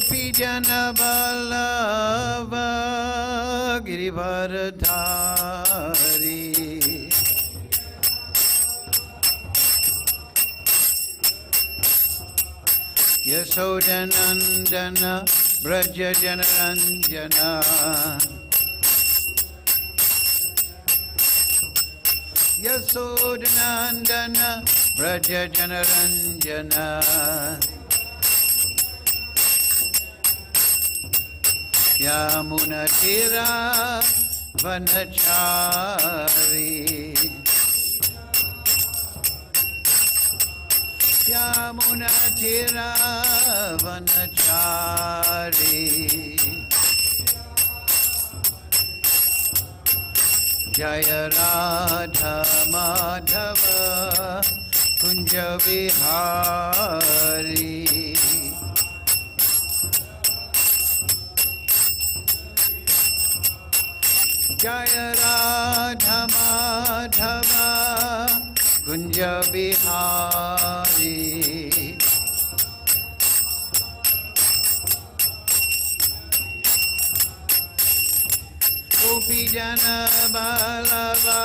Gopi Jana Vallabha Girivaradhari Yasodanandana Braja Janaranjana Yasodanandana Braja Janaranjana Yamunatira Vanachari Yamunatira Vanachari Jaya Radha Madhava Kunja Vihari Jaya Radha Madhava Kunja Vihari Gopi Jana Vallabha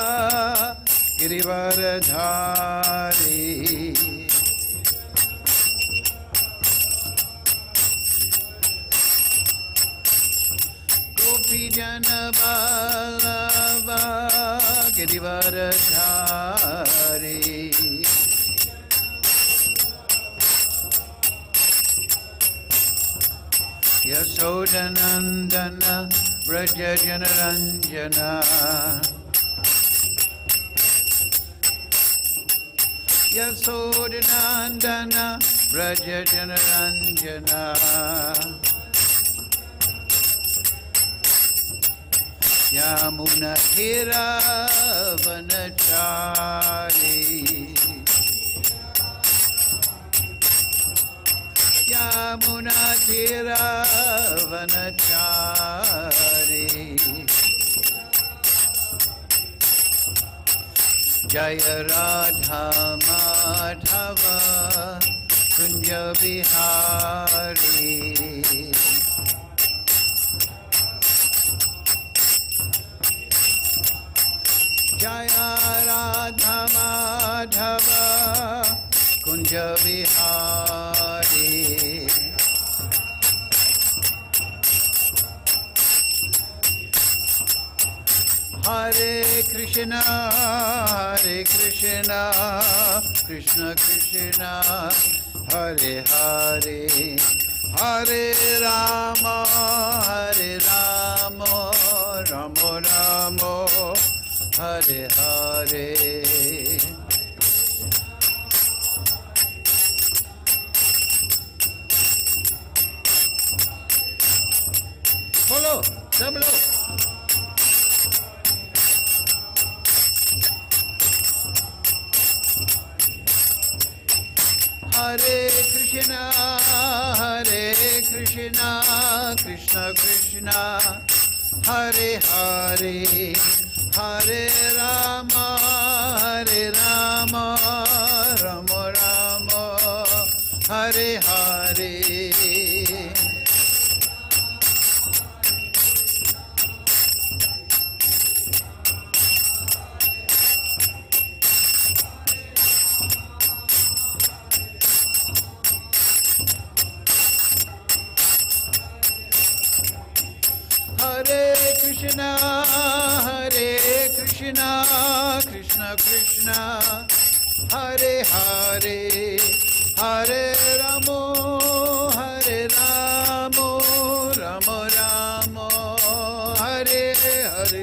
Girivaradhari Gopi Jana Vallabha Girivaradhari Yasodanandana Braja Janaranjana Yasodanandana Braja Janaranjana Yamunatira Vanachari Yamunatira Vanachari Jaya Radha Madhava Kunja Vihari Jaya Radha Madhava Kunja Vihari Hare Krishna Krishna Krishna Hare Hare Hare Rama Rama Rama Hare Hare Bolo, double Hare Krishna Krishna Krishna Hare Hare Hare Rama Rama Rama Hare Hare Hare Krishna Krishna Krishna Hare Hare Hare Ramo Ramo Ramo Hare Hare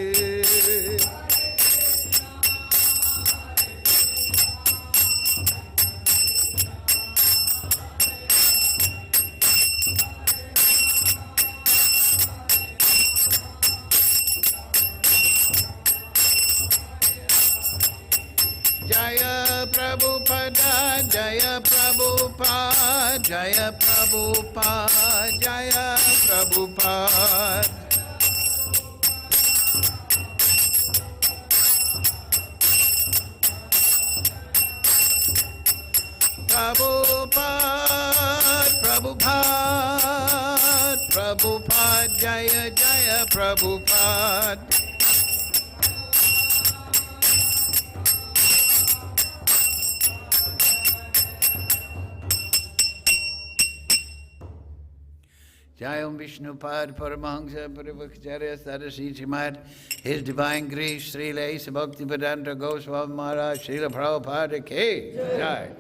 Jaya Prabhupada, Jaya Prabhupada, Jaya Prabhupada, Jaya Prabhupada. Prabhupada, Prabhupada, Prabhupada, Jaya Jaya Prabhupada. Jayam Vishnupad Paramahamsa Parivakacharya Sadasi Chimad, His Divine Grace Srila Asa Bhaktivedanta Goswami Maharaj Srila Prabhupada Ki Jai.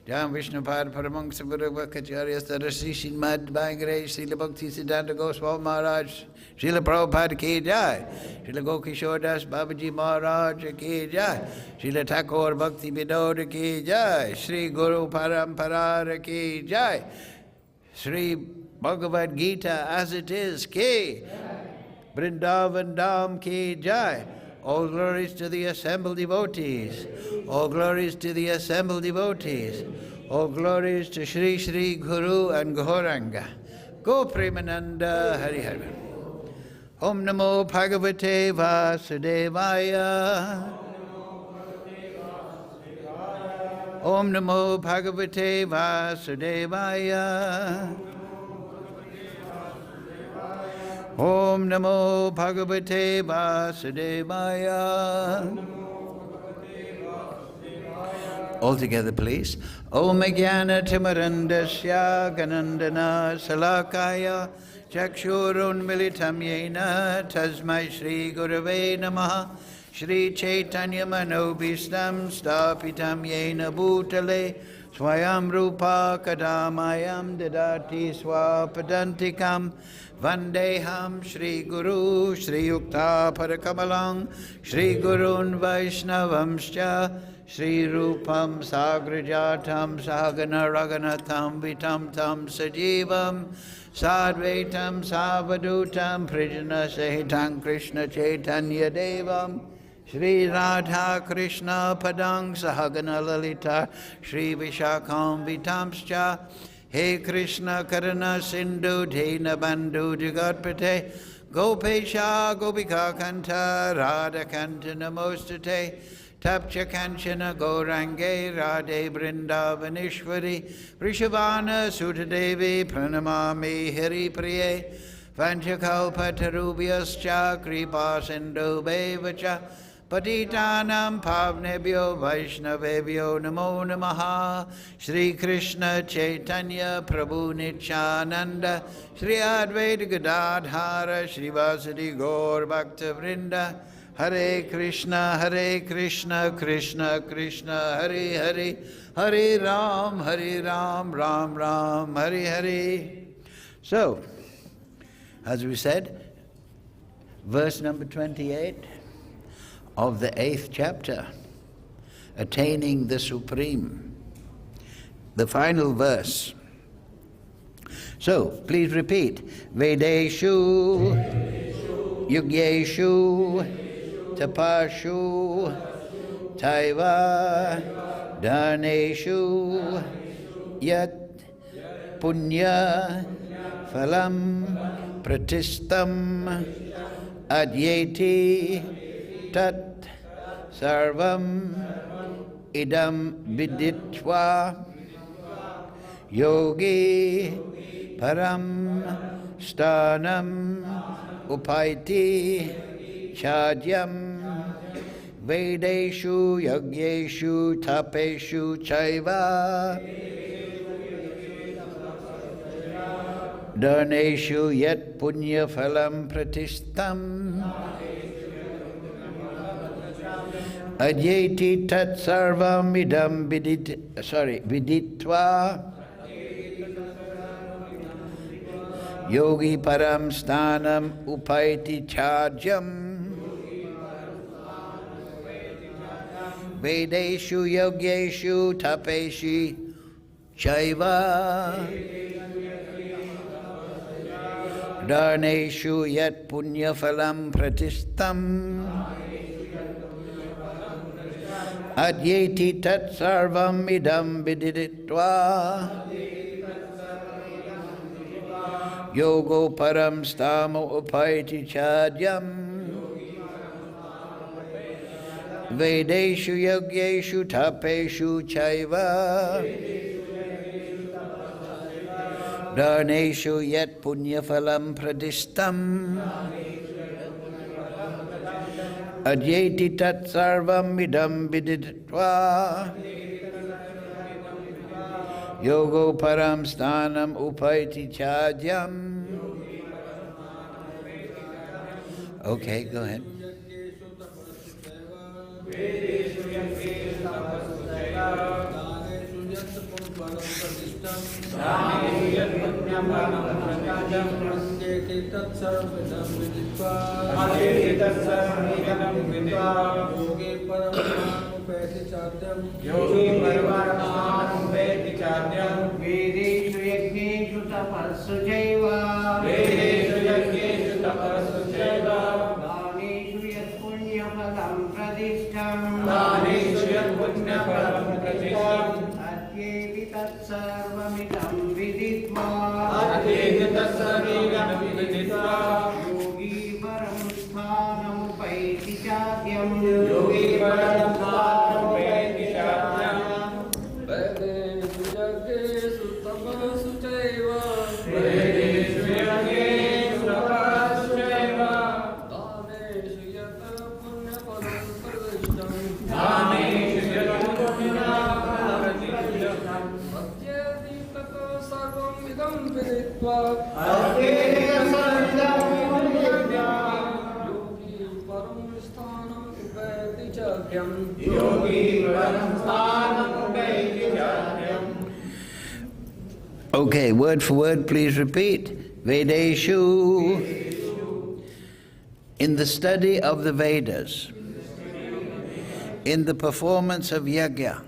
Jayam Vishnupad Paramahamsa Parivakacharya Sadasi Chimad, Divine Grace Srila Bhaktivedanta Goswami Maharaj Srila Prabhupada Ki Jai. Srila Gokishore Das Babaji Maharaj Ki Jai. Srila Thakur Bhakti Vinod Ki Jai. Sri Guru Parampara Ki Jai. Sri Bhagavad Gita as it is, Ki. Vrindavan Dham Ki Jai. All glories to the assembled devotees. All glories to the assembled devotees. All glories to Shri Shri Guru and Gauranga. Go Premananda Hari Hari. Om Namo Bhagavate Vasudevaya. Om Namo Bhagavate Vasudevaya. Om Namo Bhagavate Vasudevaya. All together, please. Om Jnana Timarandasya Ganandana Salakaya Chakshurun Militam Yena Tasmai Shri Gurave Namaha Shri Chaitanya Manobhistam Stapitam Yena Bhutale Swayam Rupa Kadamayam Dadati Swapadantikam Vandeham Shri Guru Shri Yukta Parakamalang Shri Gurun Vaishnavamscha Shri Rupam Sagrajatam Sahagana Raganatam Vitam Tam Sajivam Sadvaitam Savadutam Prijana Sahitam Krishna Chaitanya Devam Shri Radha Krishna Padang Sahagana Lalita Shri Vishakam Vitamscha He Krishna Karana Sindhu Dena Bandhu Jagatpate Gopesha Gopika Kanta Radha Kanta Namostate Tapcha Kanchana Gaurange Radhe Vrindavanishwari Vrishabhana Sutadevi Pranamami Hari Priye Vanchakalpatarubhyascha Kripa Sindhu Bevacha Patitanam Pavnebhyo Vaishnavebhyo Namo Namaha Shri Krishna Chaitanya Prabhu Nityananda Shri Advaita Gadadhara Shri Vasadi Gaur Bhakta Vrinda Hare Krishna Krishna Krishna Hare Hare Hare Ram Ram Ram Hare Hare. So, as we said, verse number 28 of the 8th chapter, attaining the supreme, the final verse. So, please repeat. Vedeṣu, yajñeṣu, tapaḥsu, caiva, dāneṣu, yat puṇya-phalam, pradiṣṭam, atyeti, tat sarvam, idam viditvā, yogī, param, sthānam, upaiti, cādyam, vedeṣu, yajñeṣu, tapaḥsu, caiva, dāneṣu, yat puṇya-phalam, pradiṣṭam, atyeti, tat sarvam, idam viditvā, yogī param sthānam, upaiti, cādyam, vedeṣu, yajñeṣu, tapaḥsu, caiva, dāneṣu, yat puṇya-phalam, pradiṣṭam, atyeti, tat sarvam, idam viditvā, yogo param stamo upaiti cādyam, vedeṣu, yajñeṣu, tapaḥsu, caiva, dāneṣu yat puṇya-phalam pradiṣṭam atyeti tat sarvam idam viditvā yogo param sthānam upaiti cādyam. Okay, go ahead. yogī upaiti cādyam vedeṣu yajñeṣu tapaḥsu caiva vedeṣu yajñeṣu tapaḥsu caiva dāneṣu yat puṇya-phalam pradiṣṭam dāneṣu yat puṇya-phalam pradiṣṭam atyeti tat sarvam idam viditvā atyeti tat sarvam idam viditvā yogī param sthānam upaiti cādyam yogī param sthānam upaiti cādyam vedeṣu yajñeṣu tapaḥsu caiva vedeṣu yajñeṣu tapaḥsu caiva dāneṣu yat puṇya-phalam pradiṣṭam dāneṣu yat puṇya-phalam pradiṣṭam atyeti tat sarvam idam viditvā atyeti tat sarvam idam viditvā yogī param sthānam upaiti cādyam yogī param sthānam upaiti cādyam. Okay, word for word, please repeat. Vedeṣu. In the study of the Vedas, in the performance of yajña,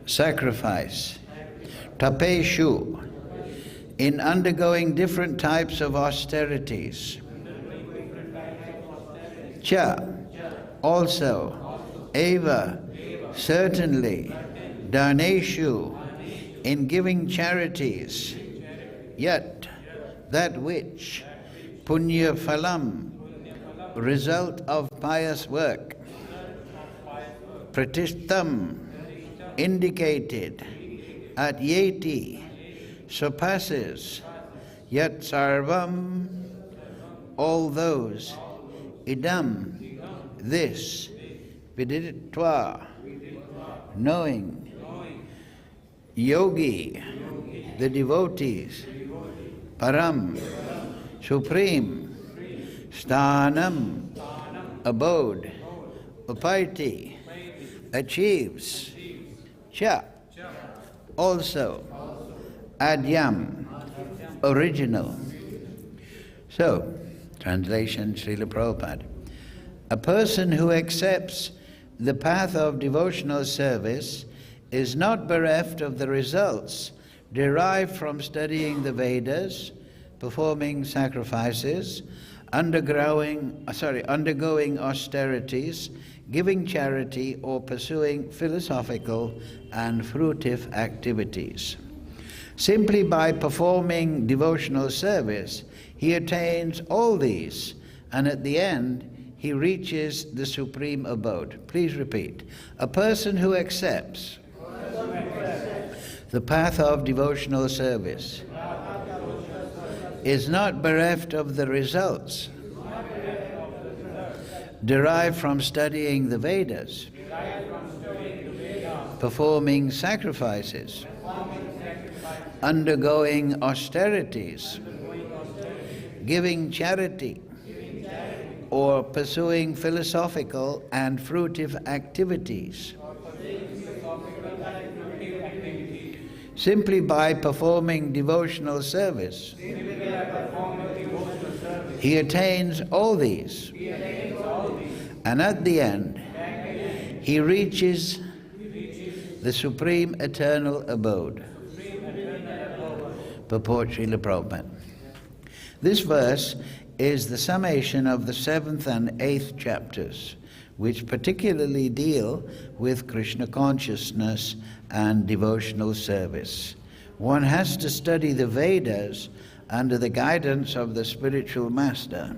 sacrifice, tapaḥsu, in undergoing different types of austerities, also, caiva, certainly, dāneṣu, in giving charities, yet that which, puṇya-phalam, result of pious work, pradiṣṭam, indicated, atyeti, surpasses, yet sarvam, all those, idam, this, viditvā, knowing, yogī, the devotees, param, supreme, sthānam, abode, upaiti, achieves, also, ādyam, original. So, translation, Srila Prabhupada. A person who accepts the path of devotional service is not bereft of the results derived from studying the Vedas, performing sacrifices, undergoing austerities, giving charity, or pursuing philosophical and fruitive activities. Simply by performing devotional service, he attains all these, and at the end, he reaches the supreme abode. Please repeat. A person who accepts the path of devotional service is not bereft of the results derived from studying the Vedas, performing sacrifices, undergoing austerities, giving charity, or pursuing philosophical and fruitive activities. Simply by performing devotional service, he attains all these, and at the end, he reaches the supreme eternal abode. Purport Srila Prabhupada. This verse is the summation of the 7th and 8th chapters, which particularly deal with Krishna consciousness and devotional service. One has to study the Vedas under the guidance of the spiritual master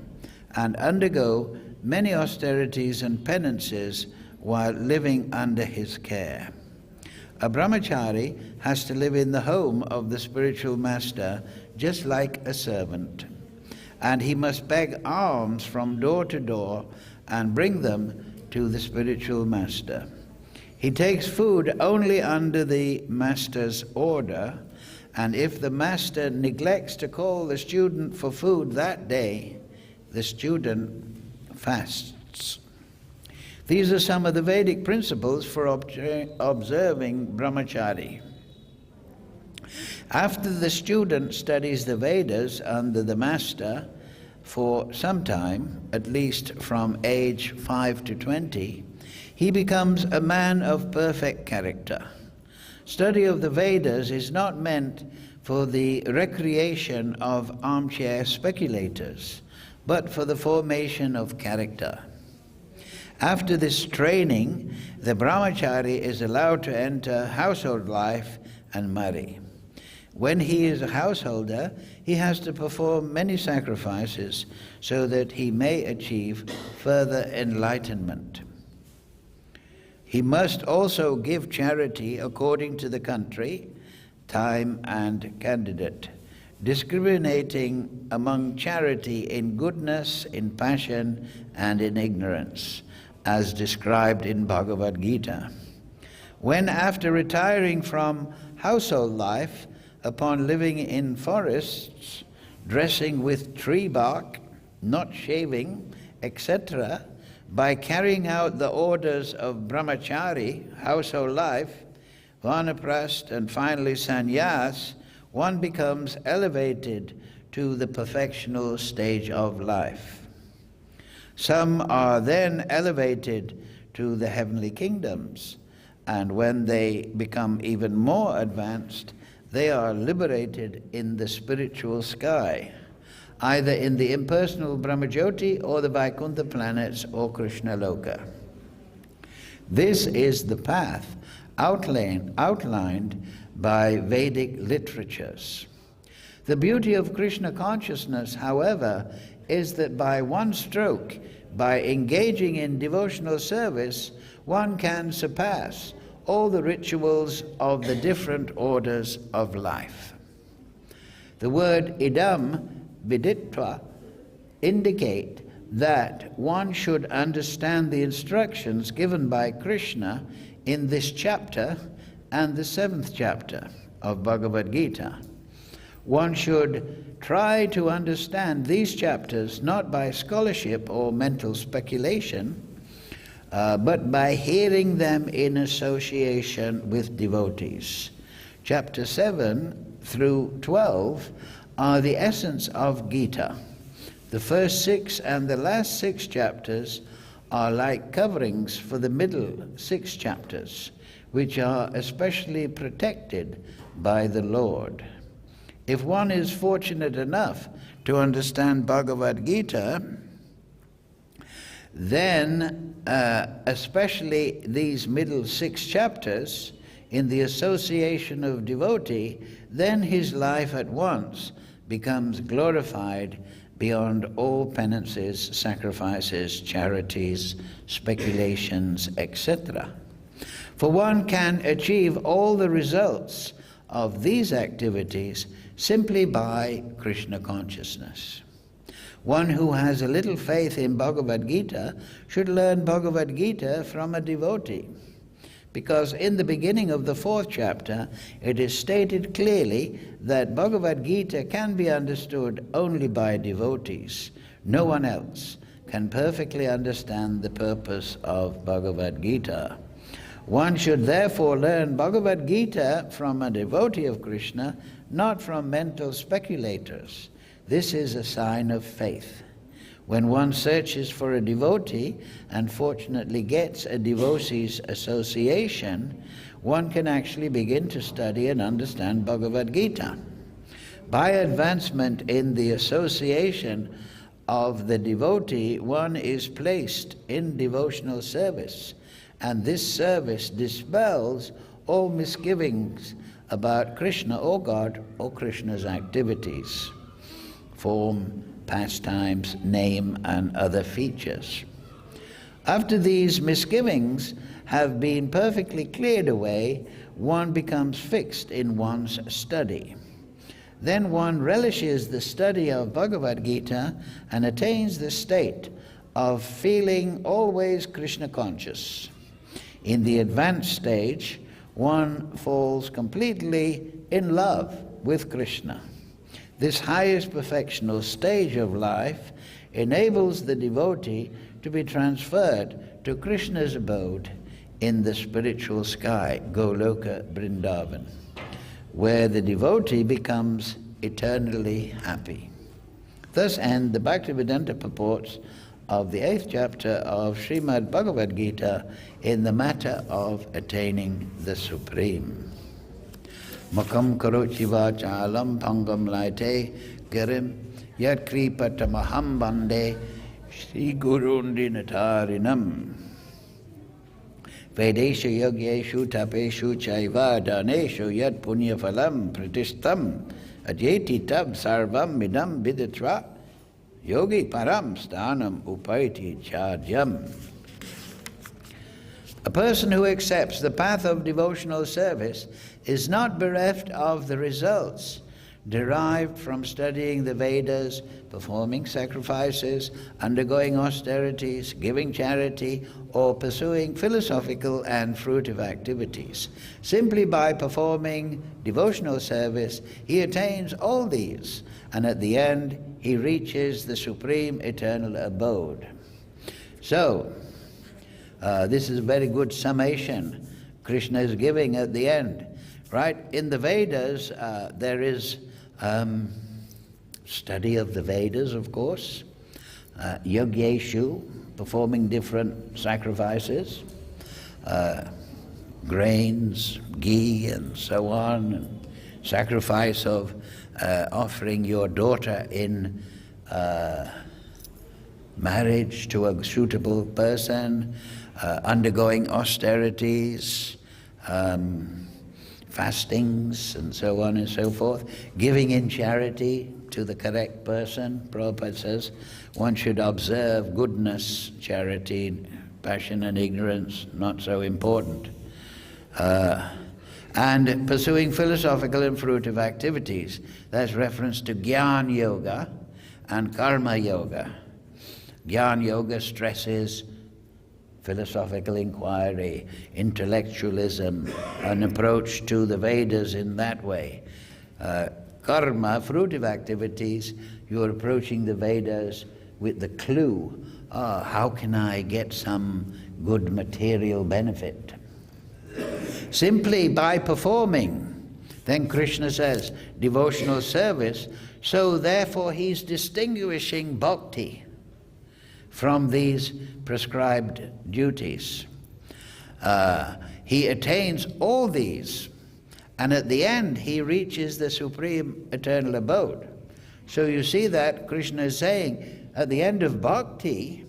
and undergo many austerities and penances while living under his care. A brahmachari has to live in the home of the spiritual master just like a servant, and he must beg alms from door to door and bring them to the spiritual master. He takes food only under the master's order, and if the master neglects to call the student for food that day, the student fasts. These are some of the Vedic principles for observing brahmachari. After the student studies the Vedas under the master for some time, at least from age 5 to 20, he becomes a man of perfect character. Study of the Vedas is not meant for the recreation of armchair speculators, but for the formation of character. After this training, the brahmachari is allowed to enter household life and marry. When he is a householder, he has to perform many sacrifices so that he may achieve further enlightenment. He must also give charity according to the country, time, and candidate, discriminating among charity in goodness, in passion, and in ignorance, as described in Bhagavad Gita. When, after retiring from household life, upon living in forests, dressing with tree bark, not shaving, etc., by carrying out the orders of brahmachari, household life, vanaprastha, and finally sannyas, one becomes elevated to the perfectional stage of life. Some are then elevated to the heavenly kingdoms, and when they become even more advanced, they are liberated in the spiritual sky, either in the impersonal Brahmajyoti or the Vaikuntha planets or Krishna Loka. This is the path outlined by Vedic literatures. The beauty of Krishna consciousness, however, is that by one stroke, by engaging in devotional service, one can surpass all the rituals of the different orders of life. The word idam, viditvā, indicate that one should understand the instructions given by Krishna in this chapter and the 7th chapter of Bhagavad Gita. One should try to understand these chapters not by scholarship or mental speculation, but by hearing them in association with devotees. Chapter 7 through 12 are the essence of Gita. The first 6 and the last 6 chapters are like coverings for the middle 6 chapters, which are especially protected by the Lord. If one is fortunate enough to understand Bhagavad Gita, then especially these middle 6 chapters, in the association of devotee, then his life at once becomes glorified beyond all penances, sacrifices, charities, speculations, etc. For one can achieve all the results of these activities simply by Krishna consciousness. One who has a little faith in Bhagavad Gita should learn Bhagavad Gita from a devotee, because in the beginning of the 4th chapter it is stated clearly that Bhagavad Gita can be understood only by devotees. No one else can perfectly understand the purpose of Bhagavad Gita. One should therefore learn Bhagavad Gita from a devotee of Krishna, not from mental speculators. This is a sign of faith. When one searches for a devotee and fortunately gets a devotee's association, one can actually begin to study and understand Bhagavad Gita. By advancement in the association of the devotee, one is placed in devotional service, and this service dispels all misgivings about Krishna or God or Krishna's activities, form, pastimes, name, and other features. After these misgivings have been perfectly cleared away, one becomes fixed in one's study. Then one relishes the study of Bhagavad Gita and attains the state of feeling always Krishna conscious. In the advanced stage, one falls completely in love with Krishna. This highest perfectional stage of life enables the devotee to be transferred to Krishna's abode in the spiritual sky, Goloka Vrindavan, where the devotee becomes eternally happy. Thus end the Bhaktivedanta purports of the 8th chapter of Srimad Bhagavad Gita in the matter of attaining the Supreme. Makam karochi vācālam pangam laite girim yat kripatamaham bande Shri Gurundi Natarinam. Vedeṣu yajñeṣu tapaḥsu caiva dāneṣu yat puṇya-phalam pradiṣṭam atyeti sarvam idam viditvā yogī param sthānam upaiti cādyam. A person who accepts the path of devotional service is not bereft of the results derived from studying the Vedas, performing sacrifices, undergoing austerities, giving charity, or pursuing philosophical and fruitive activities. Simply by performing devotional service, he attains all these, and at the end, he reaches the supreme eternal abode. So, this is a very good summation Krishna is giving at the end. Right? In the Vedas, there is study of the Vedas, of course, yajñeṣu, performing different sacrifices, grains, ghee, and so on, and sacrifice of offering your daughter in marriage to a suitable person, undergoing austerities, fastings, and so on and so forth, giving in charity to the correct person. Prabhupada says one should observe goodness, charity, passion and ignorance, not so important. And pursuing philosophical and fruitive activities. That's reference to Jnana Yoga and Karma Yoga. Jnana Yoga stresses philosophical inquiry, intellectualism, an approach to the Vedas in that way. Karma, fruitive activities, you're approaching the Vedas with the clue, how can I get some good material benefit? Simply by performing, then Krishna says, devotional service, so therefore he's distinguishing bhakti from these prescribed duties. He attains all these, and at the end he reaches the supreme eternal abode. So you see that Krishna is saying, at the end of bhakti,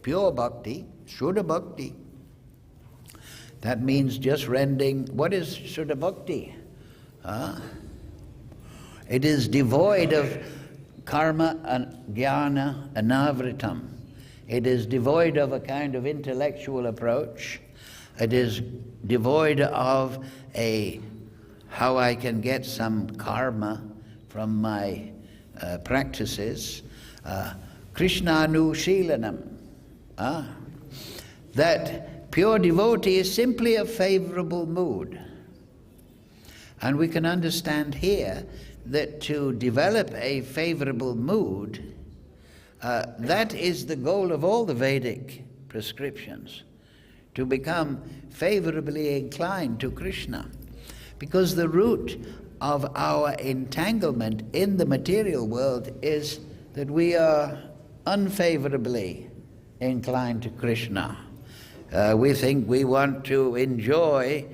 pure bhakti, Shuddha bhakti, that means just rending. What is Shuddha bhakti? It is devoid of karma and jnana anavritam. It is devoid of a kind of intellectual approach. It is devoid of how I can get some karma from my practices. Krishnānuṣīlanam. That pure devotee is simply a favorable mood. And we can understand here that to develop a favorable mood, that is the goal of all the Vedic prescriptions, to become favorably inclined to Krishna. Because the root of our entanglement in the material world is that we are unfavorably inclined to Krishna. We think we want to enjoy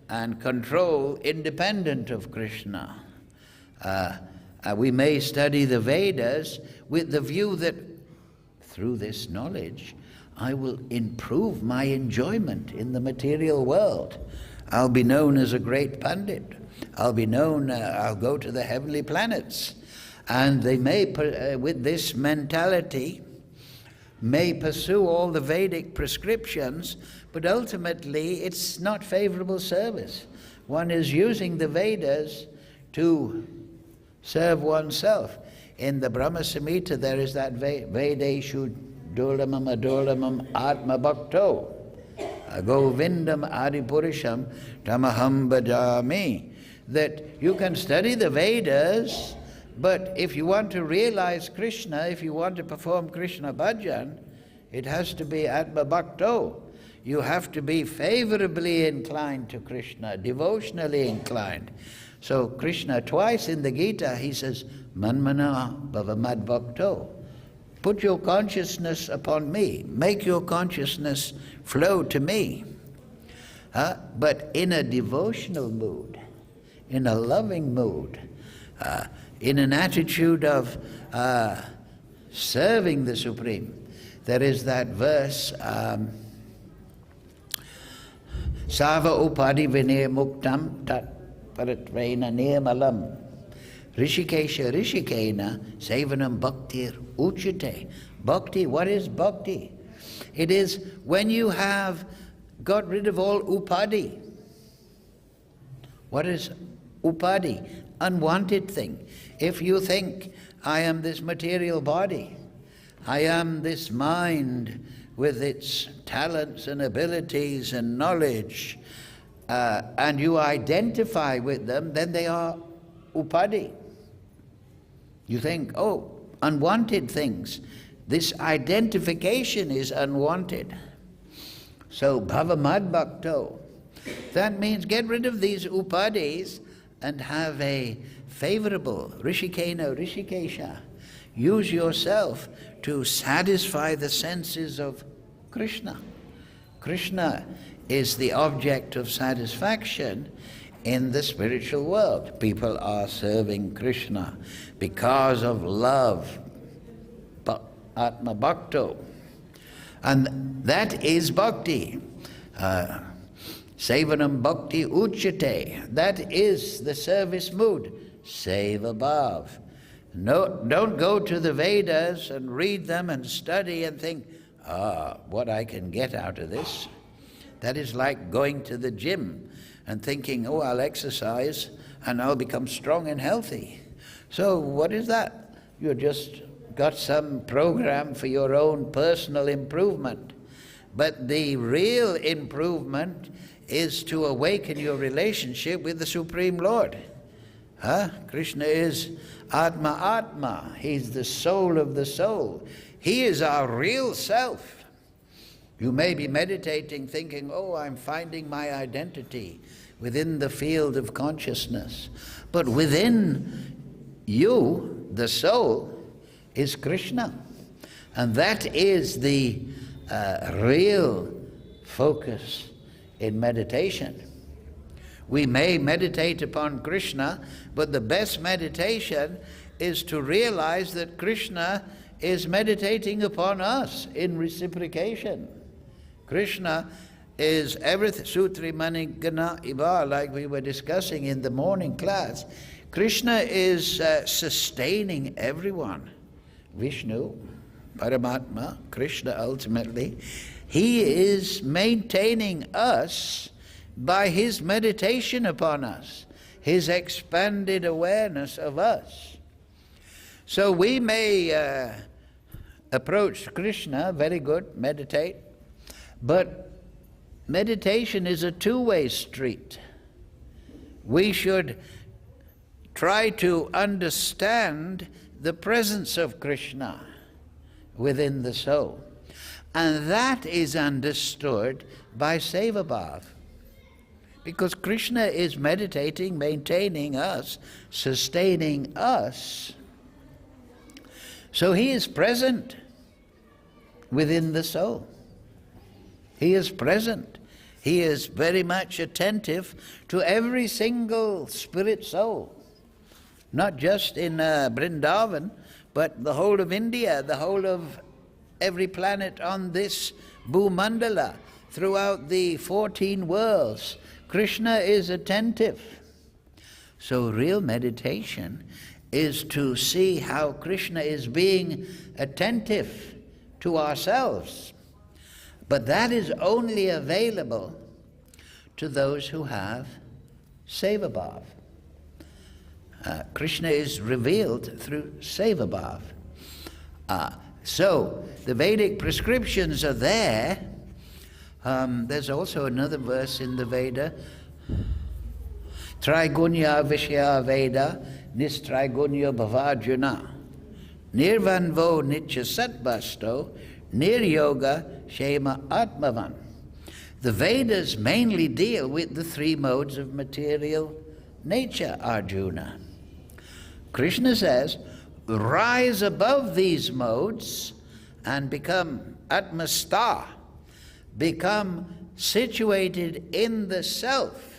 and control independent of Krishna. We may study the Vedas with the view that through this knowledge I will improve my enjoyment in the material world. I'll be known as a great Pandit. I'll go to the heavenly planets. And they may, with this mentality, may pursue all the Vedic prescriptions, but ultimately it's not favorable service. One is using the Vedas to serve oneself. In the Brahma Samhita there is that vedeṣu dulamam adulamam atma bhakto govindam adipurisham tamaham bhajami, that you can study the Vedas, but if you want to realize Krishna, if you want to perform Krishna bhajan, it has to be atma bhakto. You have to be favorably inclined to Krishna, devotionally inclined. So Krishna, twice in the Gita, he says, manmana bhava mad bhakto. Put your consciousness upon me. Make your consciousness flow to me. But in a devotional mood, in a loving mood, in an attitude of serving the Supreme. There is that verse, Sava upadi vinaya muktam tat paratvena nirmalam rishikesha rishikena sevanam bhaktir uchate. Bhakti, what is bhakti? It is when you have got rid of all upadi. What is upadi? Unwanted thing. If you think, I am this material body, I am this mind with its talents and abilities and knowledge, and you identify with them, then they are upadi. You think, oh, unwanted things. This identification is unwanted. So, bhava mad bhakto. That means get rid of these upadis and have a favorable rishikena, rishikesha. Use yourself to satisfy the senses of Krishna. Krishna is the object of satisfaction in the spiritual world. People are serving Krishna because of love, atma bhakto. And that is bhakti. Sevanam bhakti uchate. That is the service mood. Seva bhav. No, don't go to the Vedas and read them and study and think, what I can get out of this. That is like going to the gym and thinking, oh, I'll exercise and I'll become strong and healthy. So what is that? You just got some program for your own personal improvement. But the real improvement is to awaken your relationship with the Supreme Lord. Krishna is Atma Atma. He's the soul of the soul. He is our real self. You may be meditating thinking, oh, I'm finding my identity within the field of consciousness. But within you, the soul, is Krishna. And that is the real focus in meditation. We may meditate upon Krishna, but the best meditation is to realize that Krishna is meditating upon us in reciprocation. Krishna is everything. Sutri mani gana iva, like we were discussing in the morning class. Krishna is sustaining everyone. Vishnu, Paramatma, Krishna ultimately, he is maintaining us by his meditation upon us, his expanded awareness of us. So we may approach Krishna, very good, meditate, but meditation is a two-way street. We should try to understand the presence of Krishna within the soul. And that is understood by seva bhav. Because Krishna is meditating, maintaining us, sustaining us. So he is present within the soul. He is present. He is very much attentive to every single spirit soul. Not just in Vrindavan, but the whole of India, the whole of every planet on this Bhumandala, throughout the 14 worlds. Krishna is attentive. So real meditation is to see how Krishna is being attentive to ourselves. But that is only available to those who have seva-bhav. Krishna is revealed through seva-bhav. So the Vedic prescriptions are there. There's also another verse in the Veda. Traigunya vishya Veda nistraigunya bhavajuna nirvanvo nitya satvasto niryoga shema atmavan. The Vedas mainly deal with the three modes of material nature, Arjuna. Krishna says, rise above these modes and become atmastha, become situated in the self.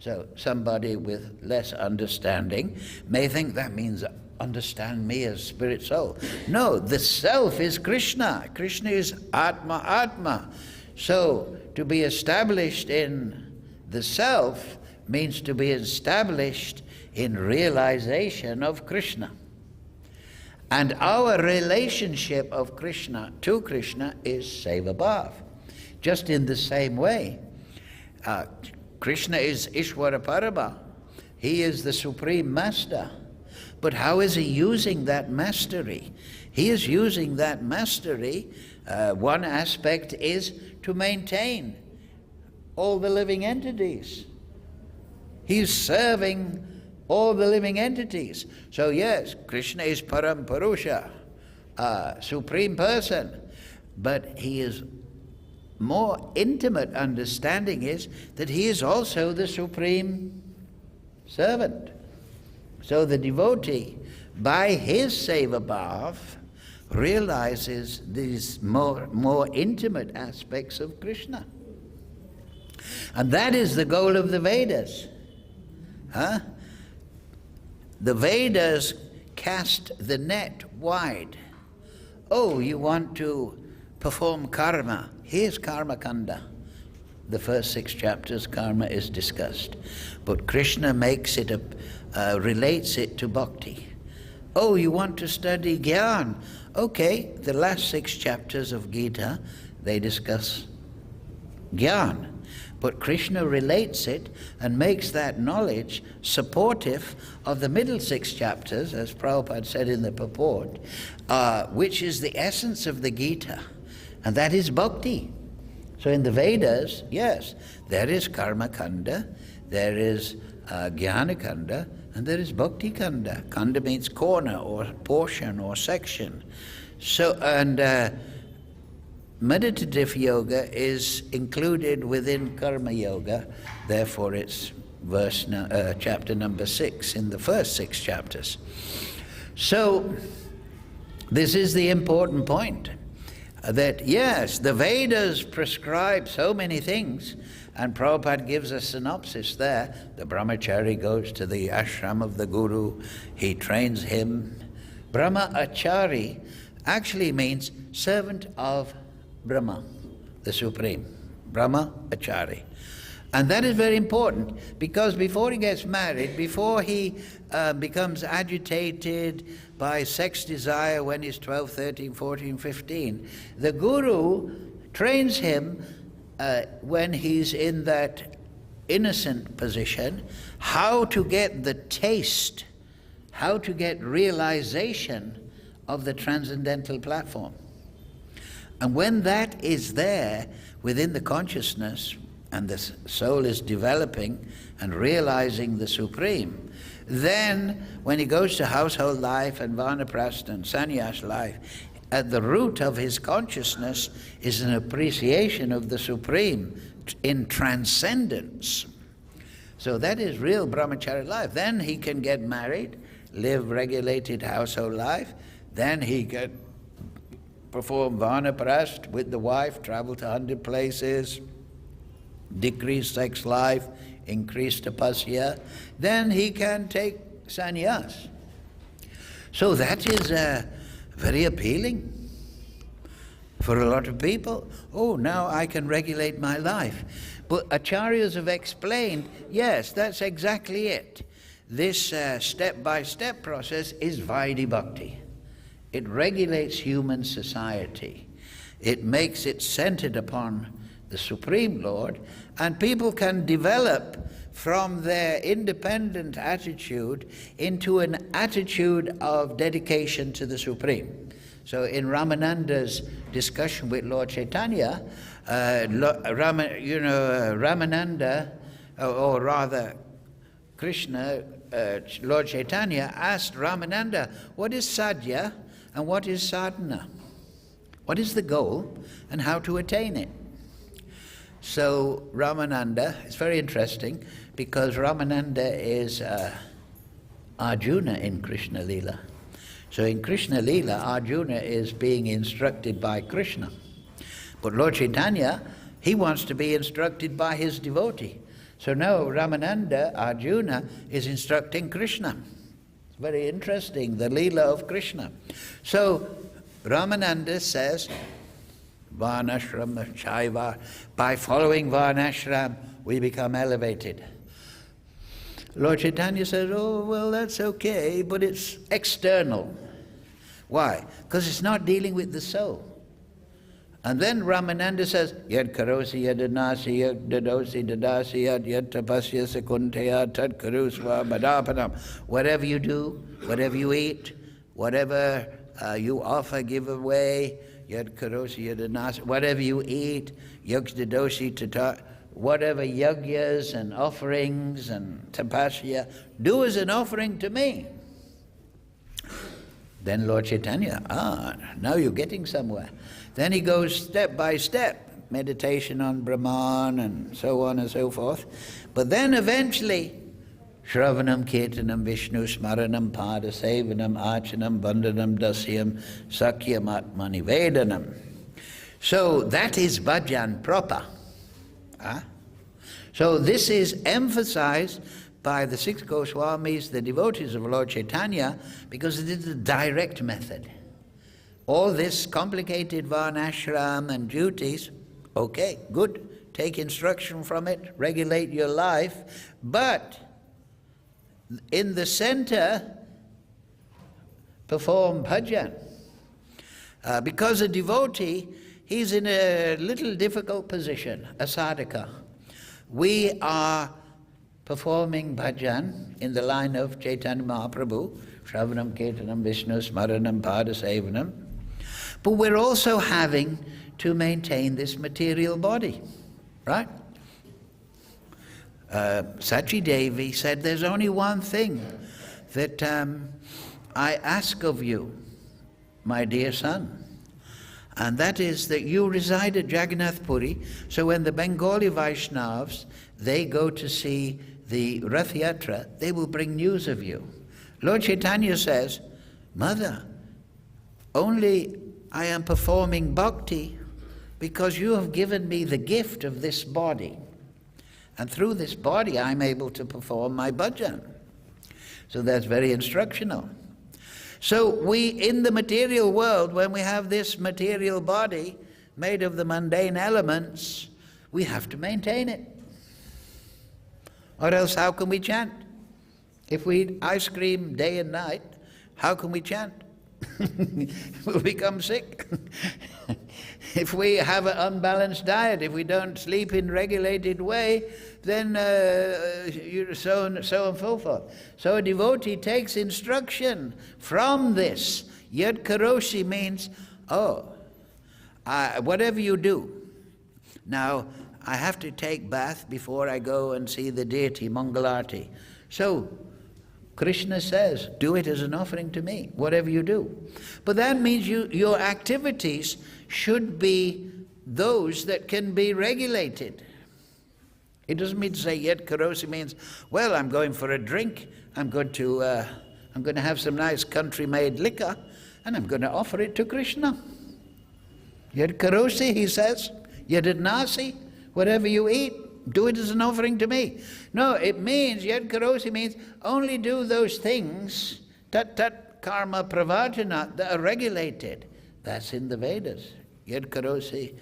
So somebody with less understanding may think that means understand me as spirit soul. No, the self is Krishna. Krishna is Atma. So to be established in the self means to be established in realization of Krishna. And our relationship of Krishna to Krishna is seva-bhav. Just in the same way, Krishna is Ishvara Parama. He is the Supreme Master. But how is he using that mastery? He is using that mastery. One aspect is to maintain all the living entities. He's serving all the living entities. So yes, Krishna is Param Purusha, Supreme Person. But he is more intimate understanding is that he is also the Supreme Servant. So the devotee, by his seva-bhav, realizes these more intimate aspects of Krishna. And that is the goal of the Vedas. The Vedas cast the net wide. Oh, you want to perform karma. Here's karma kanda. The first 6 chapters, karma is discussed. But Krishna makes it relates it to bhakti. Oh, you want to study jnana? Okay, the last 6 chapters of Gita, they discuss jnana. But Krishna relates it and makes that knowledge supportive of the middle 6 chapters, as Prabhupada said in the purport, which is the essence of the Gita, and that is bhakti. So in the Vedas, yes, there is karma kanda, there is jnana kanda, and there is bhakti kanda. Kanda means corner or portion or section. So, and meditative yoga is included within karma yoga, therefore it's chapter number 6 in the first 6 chapters. So this is the important point, that yes, the Vedas prescribe so many things, and Prabhupada gives a synopsis there. The brahmachari goes to the ashram of the guru, he trains him. Brahmachari actually means servant of Brahma, the Supreme, Brahmachari. And that is very important, because before he gets married, before he becomes agitated by sex desire when he's 12, 13, 14, 15, the guru trains him when he's in that innocent position, how to get the taste, how to get realization of the transcendental platform. And when that is there within the consciousness, and the soul is developing and realizing the Supreme, then when he goes to household life and vanaprastha and sannyas life, at the root of his consciousness is an appreciation of the Supreme in transcendence. So that is real brahmachari life. Then he can get married, live regulated household life, then he can perform vanaprastha with the wife, travel to 100 places, decrease sex life, increase tapasya, then he can take sannyas. So that is very appealing for a lot of people. Oh, now I can regulate my life. But acharyas have explained, yes, that's exactly it. This step-by-step process is Vaidhi Bhakti. It regulates human society. It makes it centered upon the Supreme Lord, and people can develop from their independent attitude into an attitude of dedication to the Supreme. So in Ramananda's discussion with Lord Chaitanya, Ramananda, or rather Krishna, Lord Chaitanya asked Ramananda, what is sadhya and what is sadhana? What is the goal and how to attain it? So Ramananda, it's very interesting because Ramananda is Arjuna in Krishna Leela. So in Krishna Leela, Arjuna is being instructed by Krishna. But Lord Chaitanya, he wants to be instructed by his devotee. So now Ramananda, Arjuna, is instructing Krishna. It's very interesting, the Leela of Krishna. So Ramananda says, Varnashram caiva, by following Varnashram, we become elevated. Lord Chaitanya says, oh, well, that's okay, but it's external. Why? Because it's not dealing with the soul. And then Ramananda says, yad karosi yadanasi yad dadosi dadasi yad tapaḥsu sekunteya tad karusva badapanam. Whatever you do, whatever you eat, whatever you offer, give away, yad karosi yadanasi, whatever you eat, yog dadosi tata, whatever yajñas and offerings and tapaḥsu, do as an offering to me. Then Lord Chaitanya, now you're getting somewhere. Then he goes step by step, meditation on Brahman and so on and so forth. But then eventually, Shravanam, Kirtanam, Vishnu, Smaranam, Pada, Sevanam, Archanam, Vandanam, Dasyam, Sakyam, Atmani, Vedanam. So that is bhajan proper. So this is emphasized by the 6 Goswamis, the devotees of Lord Chaitanya, because it is a direct method. All this complicated varnashram and duties, okay, good, take instruction from it, regulate your life, but in the center, perform bhajan. Because a devotee, he's in a little difficult position, a sadhaka. We are performing bhajan in the line of Chaitanya Mahaprabhu, Shravanam, Kirtanam, Vishnu, Smaranam, Pada, Sevanam. But we're also having to maintain this material body, right? Sachi Devi said, there's only one thing that I ask of you, my dear son, and that is that you reside at Jagannath Puri, so when the Bengali Vaishnavas, they go to see the Rath Yatra, they will bring news of you. Lord Chaitanya says, Mother, only I am performing bhakti because you have given me the gift of this body. And through this body I'm able to perform my bhajan. So that's very instructional. So we, in the material world, when we have this material body made of the mundane elements, we have to maintain it. Or else how can we chant? If we eat ice cream day and night, how can we chant? We'll become sick. If we have an unbalanced diet, if we don't sleep in regulated way, then so on and so forth. So a devotee takes instruction from this. Yad karoshi means, whatever you do. Now, I have to take bath before I go and see the deity, Mangalarti. So, Krishna says, do it as an offering to me, whatever you do. But that means your activities should be those that can be regulated. It doesn't mean to say yet karosi means, well, I'm going for a drink, I'm going to have some nice country-made liquor, and I'm going to offer it to Krishna. Yet karosi, he says, yajñeṣu, whatever you eat, do it as an offering to me. No, it means, yad karosi means, only do those things, tat karma pravartana, that are regulated. That's in the Vedas. Yad karosi,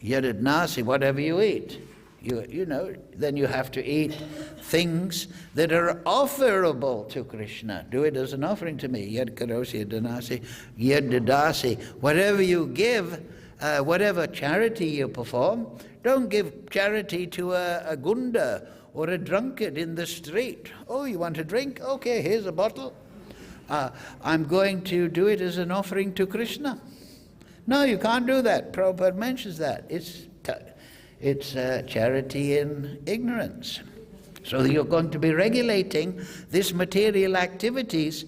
yad adnasi, whatever you eat. then you have to eat things that are offerable to Krishna. Do it as an offering to me. Yad karosi danasi, yad dadasi. Whatever you give, whatever charity you perform, don't give charity to a gunda or a drunkard in the street. Oh, you want a drink? Okay, here's a bottle. I'm going to do it as an offering to Krishna. No, you can't do that. Prabhupada mentions that. It's charity in ignorance. So you're going to be regulating this material activities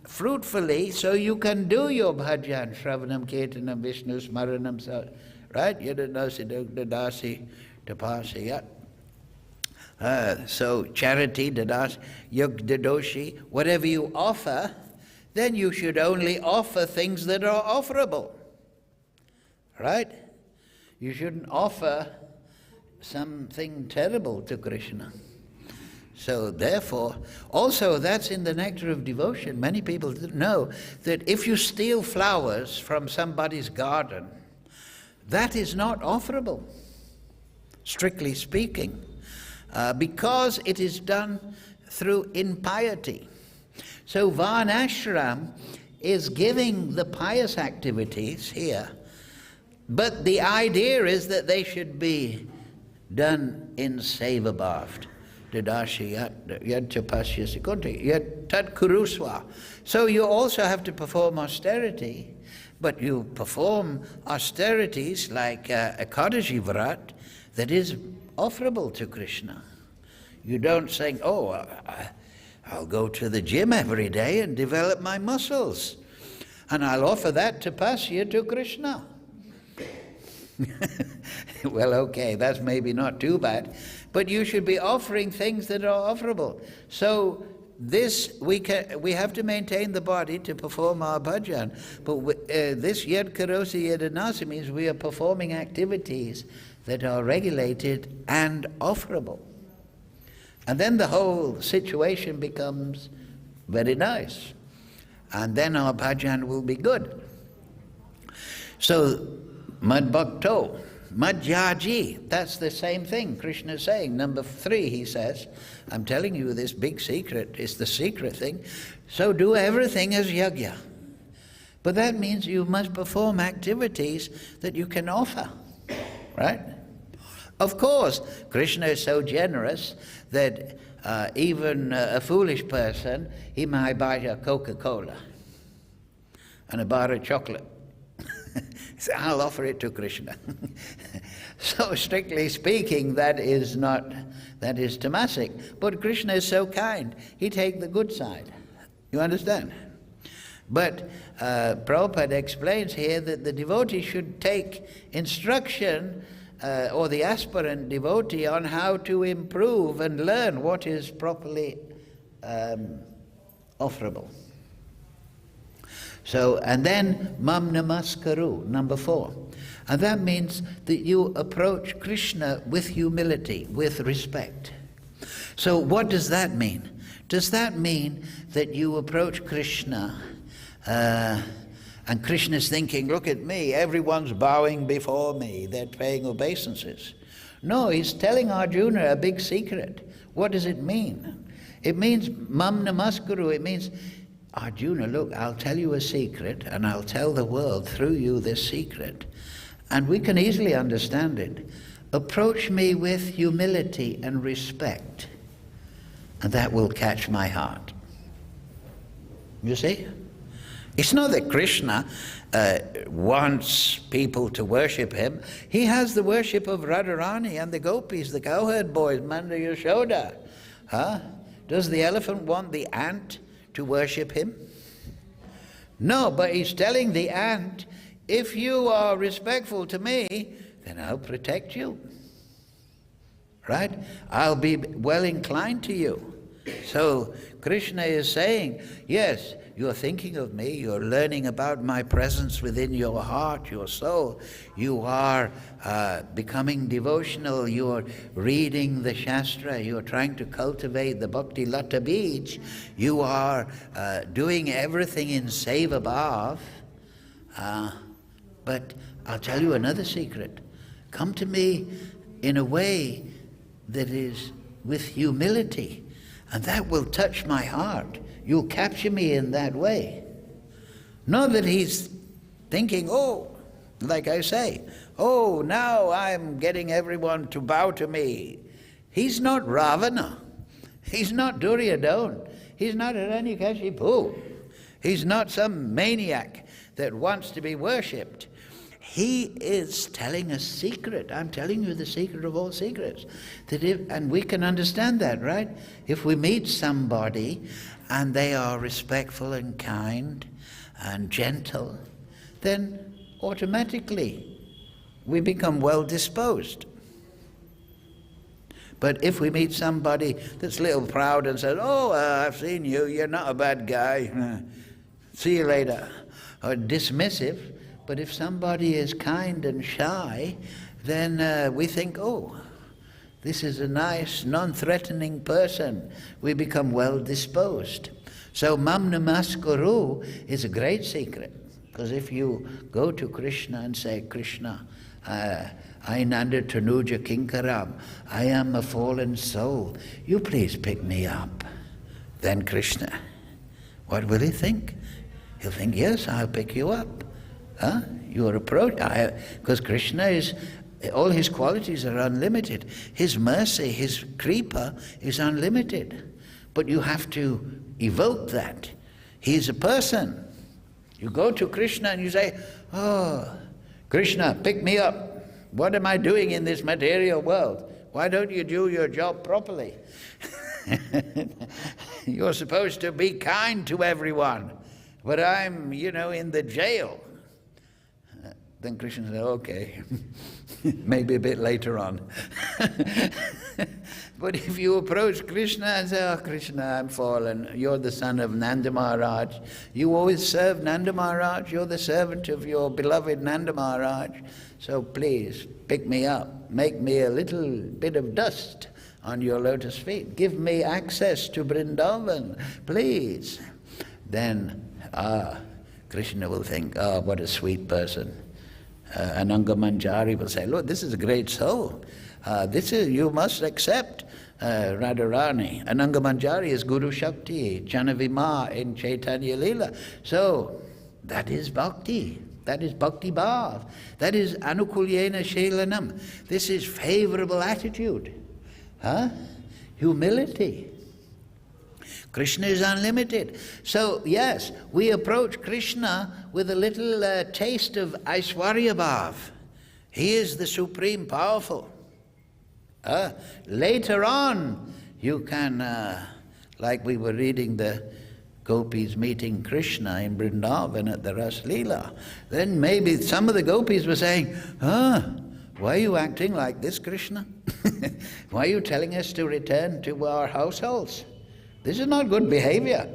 fruitfully so you can do your bhajan, shravanam, kirtanam, vishnu, smaranam, right? Yadadasi, dadasi, tapaḥsu, so charity, dadas, yog dadoshi, whatever you offer, then you should only offer things that are offerable. Right? You shouldn't offer something terrible to Krishna. So therefore, also that's in the nectar of devotion. Many people know that if you steal flowers from somebody's garden, that is not offerable, strictly speaking, because it is done through impiety. So Varnashram is giving the pious activities here, but the idea is that they should be done in seva bhavt. So you also have to perform austerity, but you perform austerities like a Ekadashi Vrat that is offerable to Krishna. You don't say, oh, I'll go to the gym every day and develop my muscles, and I'll offer that tapasya to Krishna. Well, okay, that's maybe not too bad, but you should be offering things that are offerable. So this, we have to maintain the body to perform our bhajan, but this yad karosi yadanasi means we are performing activities that are regulated and offerable. And then the whole situation becomes very nice, and then our bhajan will be good. So Mad Bhakto, Mad Yaji, that's the same thing Krishna is saying. Number 3, he says, I'm telling you this big secret, it's the secret thing. So do everything as yajña. But that means you must perform activities that you can offer, right? Of course, Krishna is so generous that even a foolish person, he might buy a Coca-Cola and a bar of chocolate. So I'll offer it to Krishna. So strictly speaking, that is tamasic. But Krishna is so kind, he takes the good side. You understand? But Prabhupada explains here that the devotee should take instruction, or the aspirant devotee, on how to improve and learn what is properly offerable. So, and then mam namaskaru, number 4. And that means that you approach Krishna with humility, with respect. So what does that mean? Does that mean that you approach Krishna and Krishna's thinking, look at me, everyone's bowing before me, they're paying obeisances? No, he's telling Arjuna a big secret. What does it mean? It means mam namaskaru, it means, Arjuna, look, I'll tell you a secret, and I'll tell the world through you this secret, and we can easily understand it. Approach me with humility and respect, and that will catch my heart. You see? It's not that Krishna wants people to worship him. He has the worship of Radharani and the gopis, the cowherd boys, Manda Yashoda. Does the elephant want the ant to worship him? No, but he's telling the ant, if you are respectful to me, then I'll protect you. Right? I'll be well inclined to you. So Krishna is saying, yes, you're thinking of me, you're learning about my presence within your heart, your soul. You are becoming devotional, you're reading the Shastra, you're trying to cultivate the Bhakti Lata Bij. You are doing everything in seva bhav. But I'll tell you another secret. Come to me in a way that is with humility, and that will touch my heart. You'll capture me in that way. Not that he's thinking, oh, like I say, oh, now I'm getting everyone to bow to me. He's not Ravana. He's not Duryodhana. He's not Hiranyakashipu. He's not some maniac that wants to be worshipped. He is telling a secret. I'm telling you the secret of all secrets. And we can understand that, right? If we meet somebody and they are respectful and kind and gentle, then automatically we become well disposed. But if we meet somebody that's a little proud and says, oh, I've seen you, you're not a bad guy, see you later, or dismissive. But if somebody is kind and shy, then we think, oh, this is a nice, non-threatening person. We become well disposed. So mam namaskuru is a great secret. Because if you go to Krishna and say, Krishna, Ainanda Tanuja Kinkaram, I am a fallen soul, you please pick me up. Then Krishna, what will he think? He'll think, yes, I'll pick you up. Your approach, because Krishna is, all his qualities are unlimited. His mercy, his kripa is unlimited. But you have to evoke that. He's a person. You go to Krishna and you say, oh, Krishna, pick me up. What am I doing in this material world? Why don't you do your job properly? You're supposed to be kind to everyone, but I'm, in the jail. Then Krishna said, okay, maybe a bit later on. But if you approach Krishna and say, oh, Krishna, I'm fallen, you're the son of Nanda Maharaj. You always serve Nanda Maharaj. You're the servant of your beloved Nanda Maharaj. So please, pick me up. Make me a little bit of dust on your lotus feet. Give me access to Vrindavan, please. Then, Krishna will think, oh, what a sweet person. Ananga Manjari will say, look, this is a great soul. You must accept Radharani. Ananga Manjari is Guru Shakti, Janavima in Chaitanya Lila. So, that is bhakti. That is bhakti bhav. That is anukulyena shelanam. This is favorable attitude. Humility. Krishna is unlimited. So, yes, we approach Krishna with a little taste of Aishwarya Bhav. He is the supreme powerful. Later on, you can, like we were reading the gopis meeting Krishna in Vrindavan at the Ras Leela, then maybe some of the gopis were saying, why are you acting like this, Krishna? Why are you telling us to return to our households? This is not good behavior.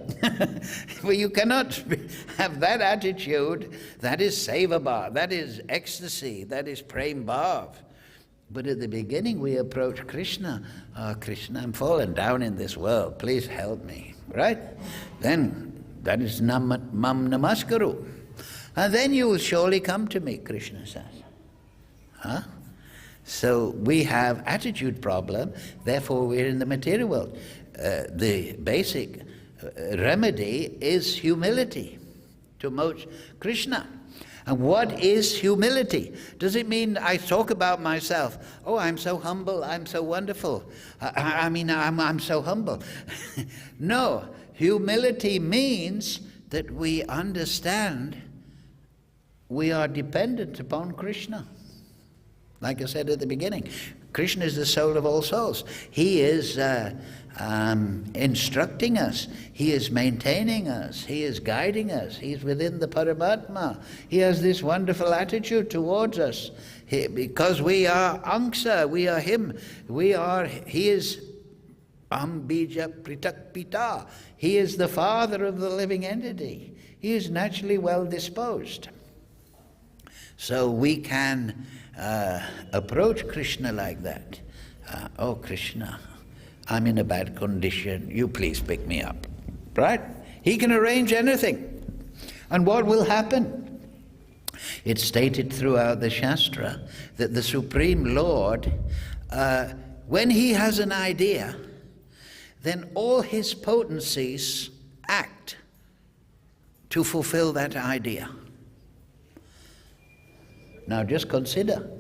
Well, you cannot have that attitude. That is seva bhav, that is ecstasy, that is prem bhav. But at the beginning we approach Krishna. Oh, Krishna, I'm fallen down in this world. Please help me. Right? Then that is mam namaskaru. And then you will surely come to me, Krishna says. So we have attitude problem, therefore we're in the material world. The basic remedy is humility to approach Krishna. And what is humility? Does it mean I talk about myself? Oh, I'm so humble, I'm so wonderful. I'm so humble. No, humility means that we understand we are dependent upon Krishna. Like I said at the beginning, Krishna is the soul of all souls. He is instructing us. He is maintaining us. He is guiding us. He is within the Paramatma. He has this wonderful attitude towards us. Because we are Angsa, we are Him. He is Bija Pritak Pita. He is the father of the living entity. He is naturally well disposed. So we can approach Krishna like that. Oh, Krishna, I'm in a bad condition. You please pick me up. Right? He can arrange anything. And what will happen? It's stated throughout the Shastra that the Supreme Lord when he has an idea, then all his potencies act to fulfill that idea. Now just consider.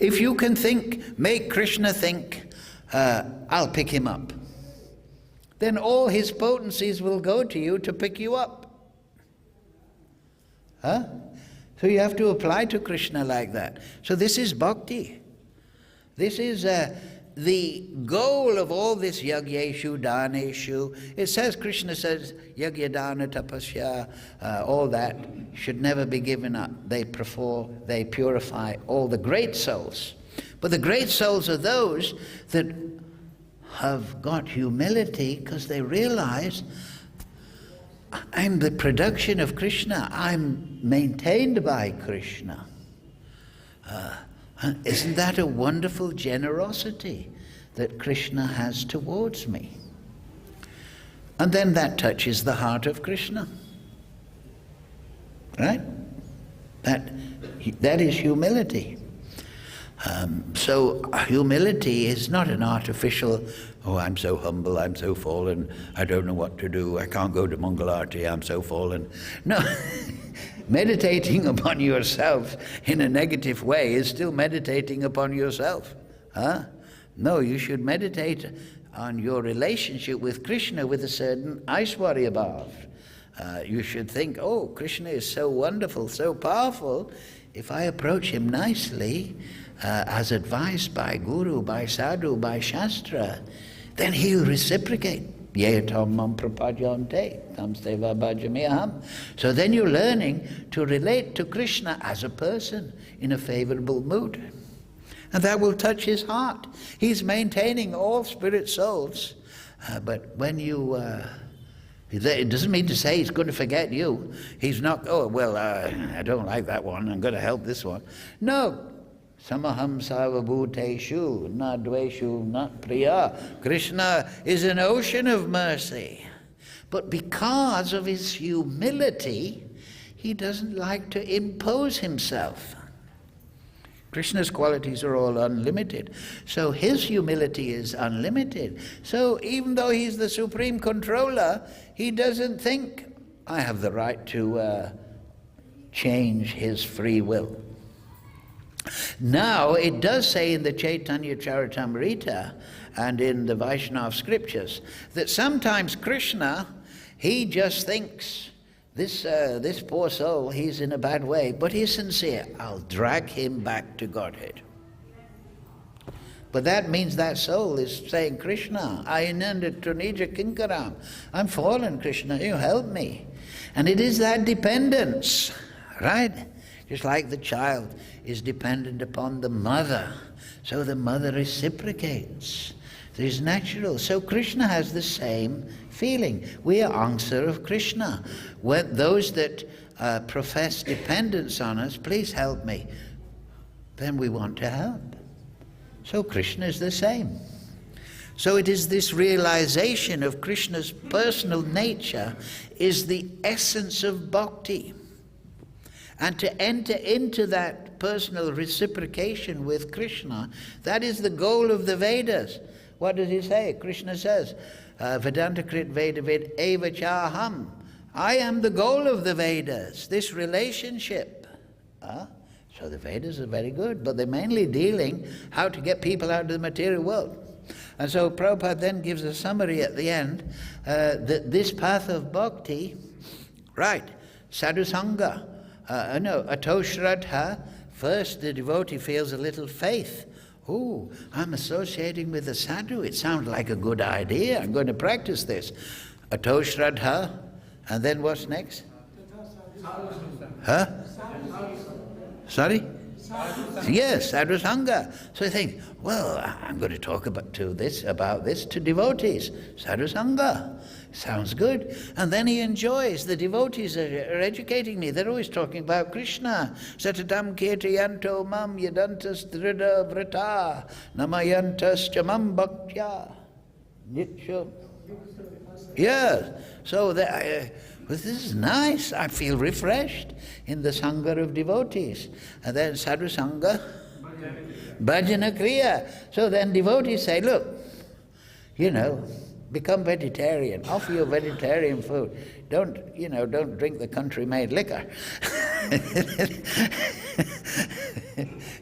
If you can think, make Krishna think, I'll pick him up, then all his potencies will go to you to pick you up. So you have to apply to Krishna like that. So this is bhakti. This is the goal of all this yajñeṣu, dāneṣu. It says, Krishna says, yajña, dāna, tapaḥsu, all that should never be given up. They purify all the great souls. But the great souls are those that have got humility because they realize, I'm the production of Krishna. I'm maintained by Krishna. Isn't that a wonderful generosity that Krishna has towards me? And then that touches the heart of Krishna. Right? That is humility. So humility is not an artificial, oh, I'm so humble, I'm so fallen, I don't know what to do, I can't go to Mangalarti, I'm so fallen. No. Meditating upon yourself in a negative way is still meditating upon yourself. No, you should meditate on your relationship with Krishna with a certain aishwarya bhav. You should think, oh, Krishna is so wonderful, so powerful. If I approach him nicely, as advised by Guru, by Sadhu, by Shastra, then he'll reciprocate. So then you're learning to relate to Krishna as a person in a favorable mood. And that will touch his heart. He's maintaining all spirit souls. But when you... it doesn't mean to say he's going to forget you. He's not, oh, well, I don't like that one, I'm going to help this one. No. Samaham sarvabhuteshu, na dveshu, not priya. Krishna is an ocean of mercy. But because of his humility, he doesn't like to impose himself. Krishna's qualities are all unlimited. So his humility is unlimited. So even though he's the supreme controller, he doesn't think, I have the right to change his free will. Now, it does say in the Chaitanya Charitamrita and in the Vaishnava scriptures that sometimes Krishna, he just thinks, this poor soul, he's in a bad way, but he's sincere. I'll drag him back to Godhead. But that means that soul is saying, Krishna, ayinanda tunija kinkaram. I'm fallen, Krishna, you help me. And it is that dependence, right? Just like the child is dependent upon the mother, so the mother reciprocates. It is natural. So Krishna has the same feeling. We are answer of Krishna. When those that profess dependence on us, please help me, then we want to help. So Krishna is the same. So it is this realization of Krishna's personal nature is the essence of bhakti. And to enter into that personal reciprocation with Krishna, that is the goal of the Vedas. What does he say? Krishna says, Vedantakrit Vedavid eva chaham. I am the goal of the Vedas, this relationship. So the Vedas are very good, but they're mainly dealing how to get people out of the material world. And so Prabhupada then gives a summary at the end that this path of bhakti, right, sadhusanga, atoshraddha, first the devotee feels a little faith. Oh, I'm associating with the sadhu. It sounds like a good idea. I'm going to practice this. Atoshraddha, and then what's next? Sorry? Yes, sadhusanga. So I think, well, I'm going to talk about this to devotees. Sadhusanga. Sounds good. And then he enjoys. The devotees are educating me. They're always talking about Krishna. Satadam kirtayanto mam yadantas drida vrata namayantas chamam bhaktya. Yes. So this is nice. I feel refreshed in the sangha of devotees. And then sadhu sangha. Bhajana kriya. So then devotees say, look, become vegetarian. Offer your vegetarian food. Don't drink the country-made liquor.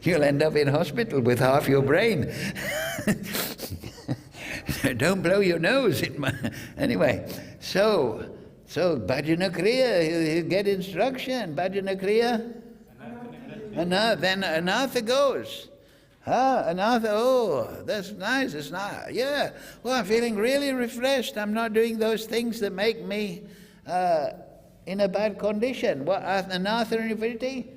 You'll end up in hospital with half your brain. Don't blow your nose. Anyway, so bhajana kriya, you get instruction. Bhajana kriya. Then anatha goes. Another, that's nice, it's not, yeah. Well, I'm feeling really refreshed. I'm not doing those things that make me in a bad condition. What, another infinity?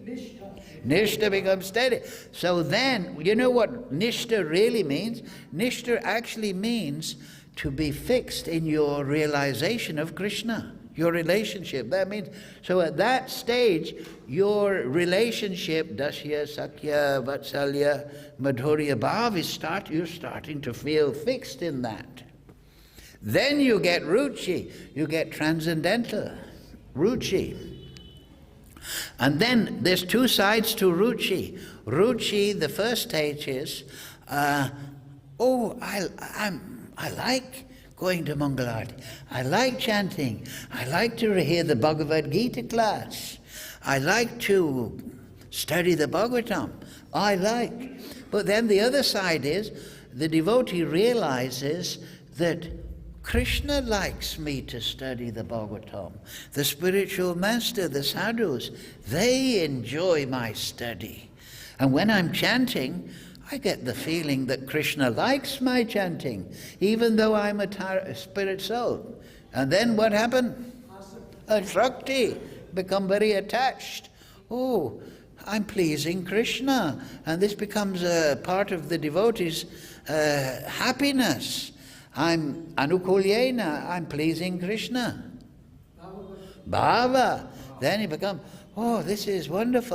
Nishta becomes steady. So then, you know what nishta really means? Nishta actually means to be fixed in your realization of Krishna. Your relationship. That means, so at that stage, your relationship, dasya, sakya, vatsalya, madhurya bhav, you're starting to feel fixed in that. Then you get ruchi, you get transcendental, ruchi. And then there's two sides to ruchi. Ruchi, the first stage is, I like going to Mangalarti. I like chanting. I like to hear the Bhagavad Gita class. I like to study the Bhagavatam. But then the other side is, the devotee realizes that Krishna likes me to study the Bhagavatam. The spiritual master, the sadhus, they enjoy my study. And when I'm chanting, I get the feeling that Krishna likes my chanting, even though I'm a spirit soul. And then what happened? Shakti, become very attached. Oh, I'm pleasing Krishna. And this becomes a part of the devotee's happiness. I'm anukulyena, I'm pleasing Krishna. Bhava. Then you become, oh, this is wonderful.